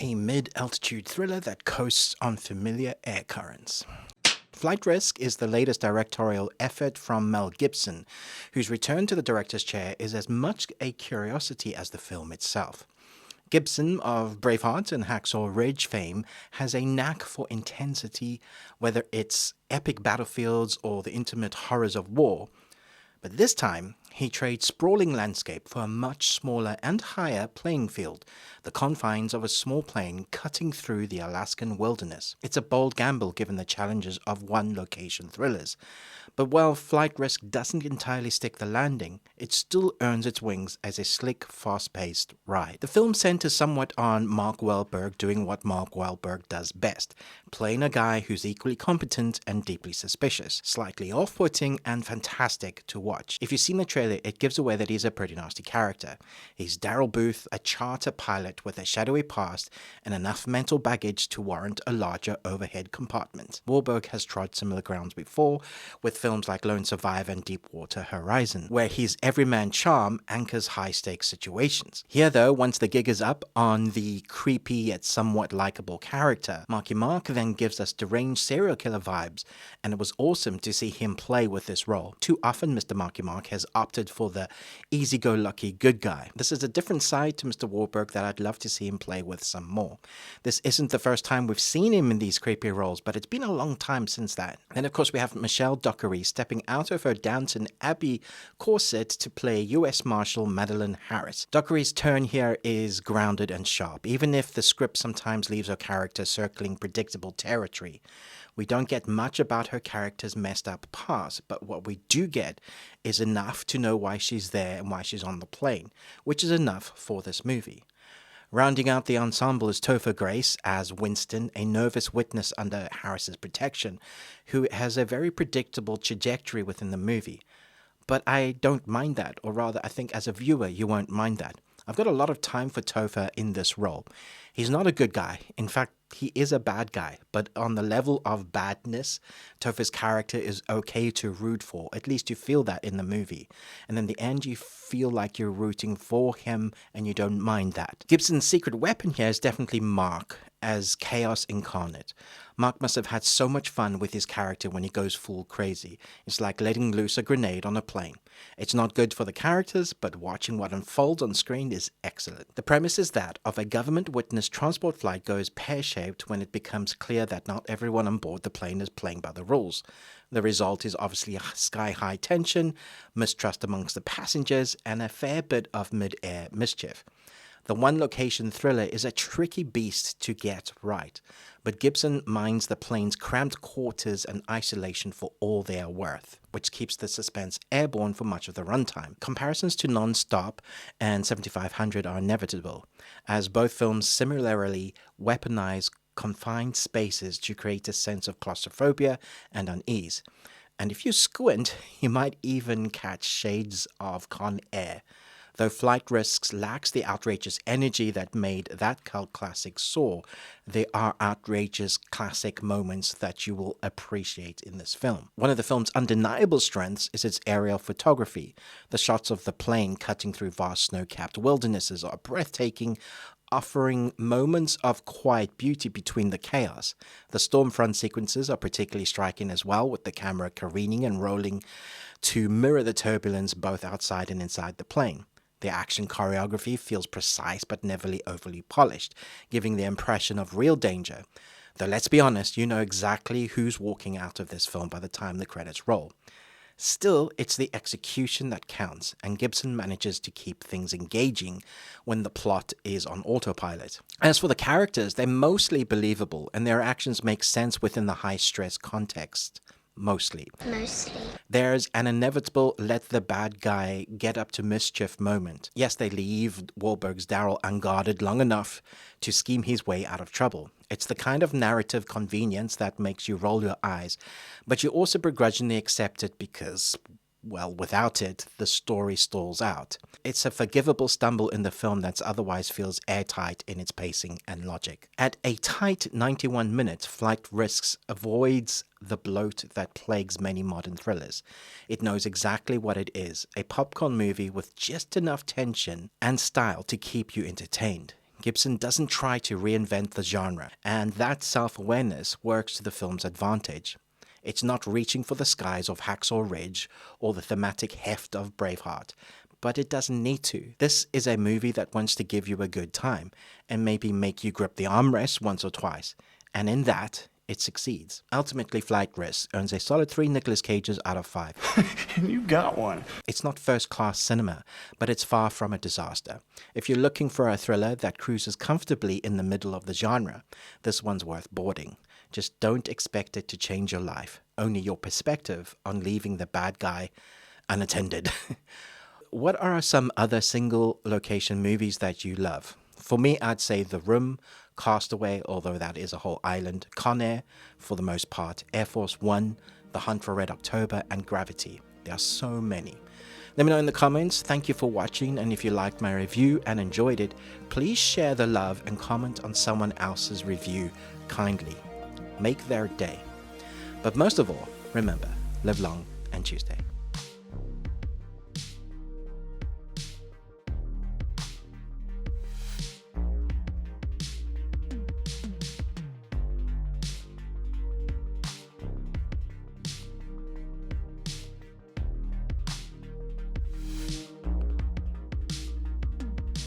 a mid-altitude thriller that coasts on familiar air currents. Flight Risk is the latest directorial effort from Mel Gibson, whose return to the director's chair is as much a curiosity as the film itself. Gibson, of Braveheart and Hacksaw Ridge fame, has a knack for intensity, whether it's epic battlefields or the intimate horrors of war. But this time, he trades sprawling landscape for a much smaller and higher playing field, the confines of a small plane cutting through the Alaskan wilderness. It's a bold gamble given the challenges of one-location thrillers. But while Flight Risk doesn't entirely stick the landing, it still earns its wings as a slick, fast-paced ride. The film centers somewhat on Mark Wahlberg doing what Mark Wahlberg does best, playing a guy who's equally competent and deeply suspicious, slightly off-putting and fantastic to watch. If you've seen the trailer, it gives away that he's a pretty nasty character. He's Daryl Booth, a charter pilot with a shadowy past and enough mental baggage to warrant a larger overhead compartment. Wahlberg has trod similar grounds before, with films like Lone Survivor and Deepwater Horizon, where his everyman charm anchors high-stakes situations. Here, though, once the gig is up on the creepy yet somewhat likable character, Marky Mark then gives us deranged serial killer vibes, and it was awesome to see him play with this role. Too often, Mr. Marky Mark has opted for the easy-go-lucky good guy. This is a different side to Mr. Wahlberg that I'd love to see him play with some more. This isn't the first time we've seen him in these creepy roles, but it's been a long time since that. Then, of course, we have Michelle Dockery stepping out of her Downton Abbey corset to play U.S. Marshal Madeline Harris. Dockery's turn here is grounded and sharp, even if the script sometimes leaves her character circling predictable territory. We don't get much about her character's messed up past, but what we do get is enough to know why she's there and why she's on the plane, which is enough for this movie. Rounding out the ensemble is Topher Grace as Winston, a nervous witness under Harris's protection, who has a very predictable trajectory within the movie. But I don't mind that, or rather, I think as a viewer, you won't mind that. I've got a lot of time for Topher in this role. He's not a good guy. In fact, he is a bad guy, but on the level of badness, Topher's character is okay to root for. At least you feel that in the movie. And in the end, you feel like you're rooting for him and you don't mind that. Gibson's secret weapon here is definitely Mark as chaos incarnate. Mark must have had so much fun with his character when he goes full crazy. It's like letting loose a grenade on a plane. It's not good for the characters, but watching what unfolds on screen is excellent. The premise is that of a government witness transport flight goes pear-shaped when it becomes clear that not everyone on board the plane is playing by the rules. The result is obviously sky-high tension, mistrust amongst the passengers, and a fair bit of mid-air mischief. The one-location thriller is a tricky beast to get right, but Gibson minds the plane's cramped quarters and isolation for all they are worth, which keeps the suspense airborne for much of the runtime. Comparisons to Non-Stop and 7500 are inevitable, as both films similarly weaponize confined spaces to create a sense of claustrophobia and unease. And if you squint, you might even catch shades of Con Air. Though Flight Risks lacks the outrageous energy that made that cult classic soar, there are outrageous classic moments that you will appreciate in this film. One of the film's undeniable strengths is its aerial photography. The shots of the plane cutting through vast snow-capped wildernesses are breathtaking, offering moments of quiet beauty between the chaos. The stormfront sequences are particularly striking as well, with the camera careening and rolling to mirror the turbulence both outside and inside the plane. The action choreography feels precise but never overly polished, giving the impression of real danger. Though let's be honest, you know exactly who's walking out of this film by the time the credits roll. Still, it's the execution that counts, and Gibson manages to keep things engaging when the plot is on autopilot. As for the characters, they're mostly believable, and their actions make sense within the high-stress context. Mostly. There's an inevitable let the bad guy get up to mischief moment. Yes, they leave Wahlberg's Daryl unguarded long enough to scheme his way out of trouble. It's the kind of narrative convenience that makes you roll your eyes, but you also begrudgingly accept it because, well, without it, the story stalls out. It's a forgivable stumble in the film that otherwise feels airtight in its pacing and logic. At a tight 91 minutes, Flight Risks avoids the bloat that plagues many modern thrillers. It knows exactly what it is, a popcorn movie with just enough tension and style to keep you entertained. Gibson doesn't try to reinvent the genre, and that self-awareness works to the film's advantage. It's not reaching for the skies of Hacksaw Ridge or the thematic heft of Braveheart, but it doesn't need to. This is a movie that wants to give you a good time and maybe make you grip the armrest once or twice, and in that, it succeeds. Ultimately, Flight Risk earns a solid 3 Nicolas Cages out of 5. And you got one. It's not first-class cinema, but it's far from a disaster. If you're looking for a thriller that cruises comfortably in the middle of the genre, this one's worth boarding. Just don't expect it to change your life, only your perspective on leaving the bad guy unattended. What are some other single-location movies that you love? For me, I'd say The Room, Castaway, although that is a whole island, Con Air, for the most part, Air Force One, The Hunt for Red October, and Gravity. There are so many. Let me know in the comments. Thank you for watching, and if you liked my review and enjoyed it, please share the love and comment on someone else's review kindly. Make their day. But most of all, remember, live long and Tuesday.